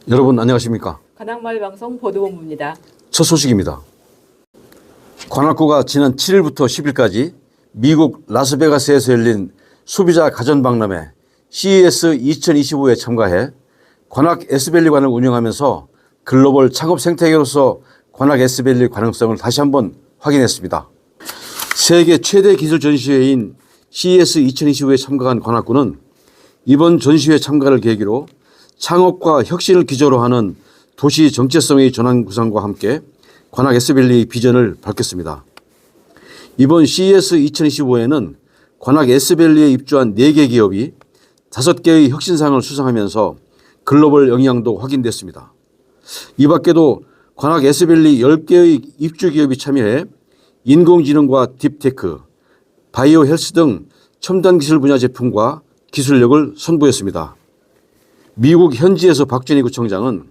여러분 안녕하십니까? 관악마을방송 보도본부입니다. 첫 소식입니다. 관악구가 지난 7일부터 10일까지 미국 라스베가스에서 열린 소비자 가전박람회 CES 2025에 참가해 관악 S밸리관을 운영하면서 글로벌 창업 생태계로서 관악 S밸리 가능성을 다시 한번 확인했습니다. 세계 최대 기술 전시회인 CES 2025에 참가한 관악구는 이번 전시회 참가를 계기로 창업과 혁신을 기조로 하는 도시 정체성의 전환 구상과 함께 관악 S밸리 비전을 밝혔습니다. 이번 CES 2025에는 관악 S밸리에 입주한 4개 기업이 5개의 혁신상을 수상하면서 글로벌 영향도 확인됐습니다. 이 밖에도 관악 S밸리 10개의 입주 기업이 참여해 인공지능과 딥테크, 바이오 헬스 등 첨단 기술 분야 제품과 기술력을 선보였습니다. 미국 현지에서 박준희 구청장은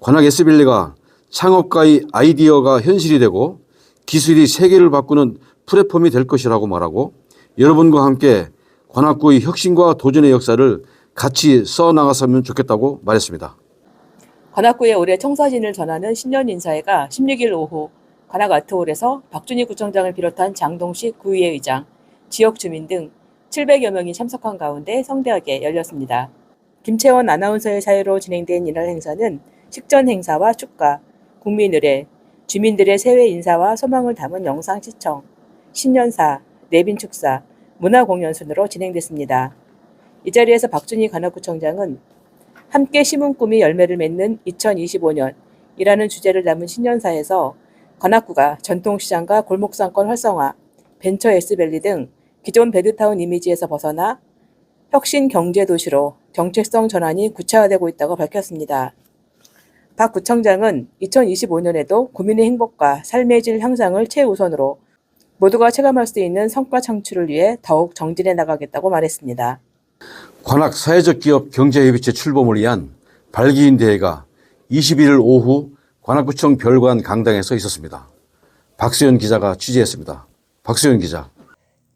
관악 S밸리가 창업가의 아이디어가 현실이 되고 기술이 세계를 바꾸는 플랫폼이 될 것이라고 말하고 여러분과 함께 관악구의 혁신과 도전의 역사를 같이 써나갔으면 좋겠다고 말했습니다. 관악구의 올해 청사진을 전하는 신년 인사회가 16일 오후 관악 아트홀에서 박준희 구청장을 비롯한 장동식 구의회 의장, 지역 주민 등 700여 명이 참석한 가운데 성대하게 열렸습니다. 김채원 아나운서의 사회로 진행된 이날 행사는 식전 행사와 축가, 국민의례, 주민들의 새해 인사와 소망을 담은 영상 시청, 신년사, 내빈 축사, 문화공연 순으로 진행됐습니다. 이 자리에서 박준희 관악구청장은 함께 심은 꿈이 열매를 맺는 2025년이라는 주제를 담은 신년사에서 관악구가 전통시장과 골목상권 활성화, 벤처 S밸리 등 기존 배드타운 이미지에서 벗어나 혁신 경제도시로 정체성 전환이 구체화되고 있다고 밝혔습니다. 박 구청장은 2025년에도 구민의 행복과 삶의 질 향상을 최우선으로 모두가 체감할 수 있는 성과 창출을 위해 더욱 정진해 나가겠다고 말했습니다. 관악 사회적 기업 경제협의체 출범을 위한 발기인 대회가 21일 오후 관악구청 별관 강당에서 있었습니다. 박수연 기자가 취재했습니다. 박수연 기자.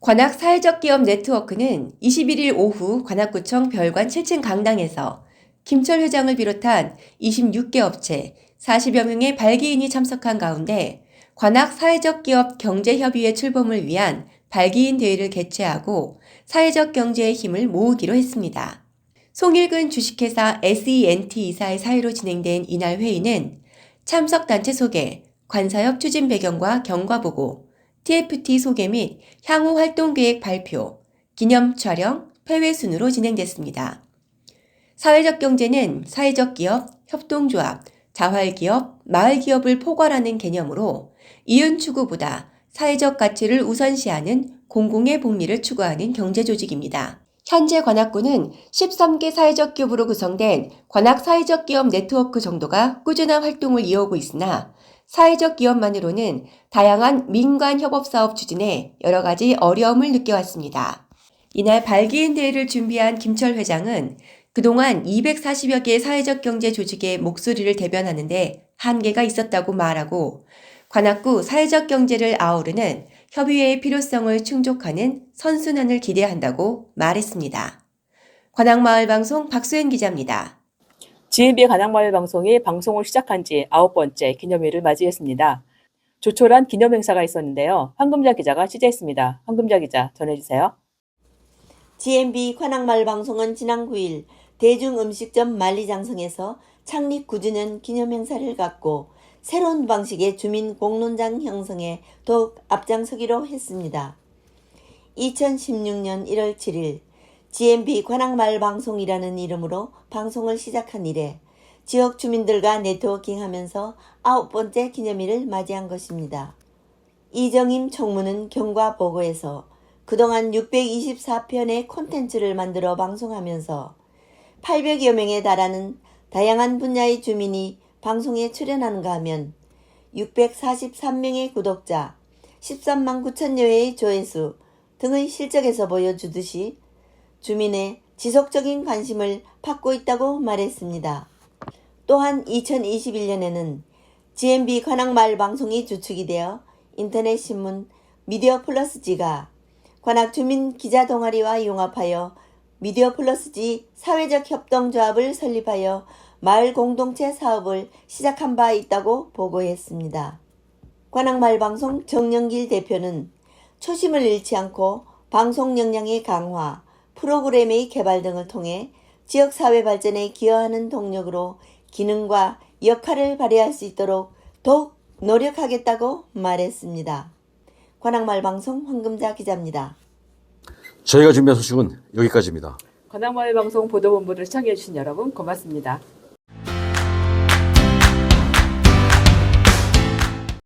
관악 사회적 기업 네트워크는 21일 오후 관악구청 별관 7층 강당에서 김철 회장을 비롯한 26개 업체 40여 명의 발기인이 참석한 가운데 관악 사회적 기업 경제협의회 출범을 위한 발기인 대회를 개최하고 사회적 경제의 힘을 모으기로 했습니다. 송일근 주식회사 SENT 이사의 사회로 진행된 이날 회의는 참석 단체 소개, 관사협 추진 배경과 경과보고, TFT 소개 및 향후 활동 계획 발표, 기념 촬영, 폐회 순으로 진행됐습니다. 사회적 경제는 사회적 기업, 협동조합, 자활기업, 마을기업을 포괄하는 개념으로 이윤 추구보다 사회적 가치를 우선시하는 공공의 복리를 추구하는 경제조직입니다. 현재 관악구는 13개 사회적 기업으로 구성된 관악 사회적 기업 네트워크 정도가 꾸준한 활동을 이어오고 있으나 사회적 기업만으로는 다양한 민관 협업 사업 추진에 여러 가지 어려움을 느껴왔습니다. 이날 발기인 대회를 준비한 김철 회장은 그동안 240여 개의 사회적 경제 조직의 목소리를 대변하는데 한계가 있었다고 말하고 관악구 사회적 경제를 아우르는 협의회의 필요성을 충족하는 선순환을 기대한다고 말했습니다. 관악마을방송 박수연 기자입니다. GMB 관악마을방송이 방송을 시작한 지 9번째 기념일을 맞이했습니다. 조촐한 기념행사가 있었는데요. 황금자 기자가 취재했습니다. 황금자 기자 전해주세요. GMB 관악마을방송은 지난 9일 대중음식점 만리장성에서 창립 9주년 기념행사를 갖고 새로운 방식의 주민 공론장 형성에 더욱 앞장서기로 했습니다. 2016년 1월 7일 GMB 관악마을방송이라는 이름으로 방송을 시작한 이래 지역 주민들과 네트워킹하면서 9번째 기념일을 맞이한 것입니다. 이정임 총무는 경과보고에서 그동안 624편의 콘텐츠를 만들어 방송하면서 800여 명에 달하는 다양한 분야의 주민이 방송에 출연하는가 하면 643명의 구독자, 13만 9천여 회의 조회수 등의 실적에서 보여주듯이 주민의 지속적인 관심을 받고 있다고 말했습니다. 또한 2021년에는 GMB 관악마을 방송이 주축이 되어 인터넷 신문 미디어 플러스지가 관악 주민 기자 동아리와 융합하여 미디어 플러스지 사회적 협동조합을 설립하여 마을 공동체 사업을 시작한 바 있다고 보고했습니다. 관악마을방송 정영길 대표는 초심을 잃지 않고 방송 역량의 강화, 프로그램의 개발 등을 통해 지역사회 발전에 기여하는 동력으로 기능과 역할을 발휘할 수 있도록 더욱 노력하겠다고 말했습니다. 관악마을방송 황금자 기자입니다. 저희가 준비한 소식은 여기까지입니다. 관악마을방송 보도본부를 시청해주신 여러분 고맙습니다.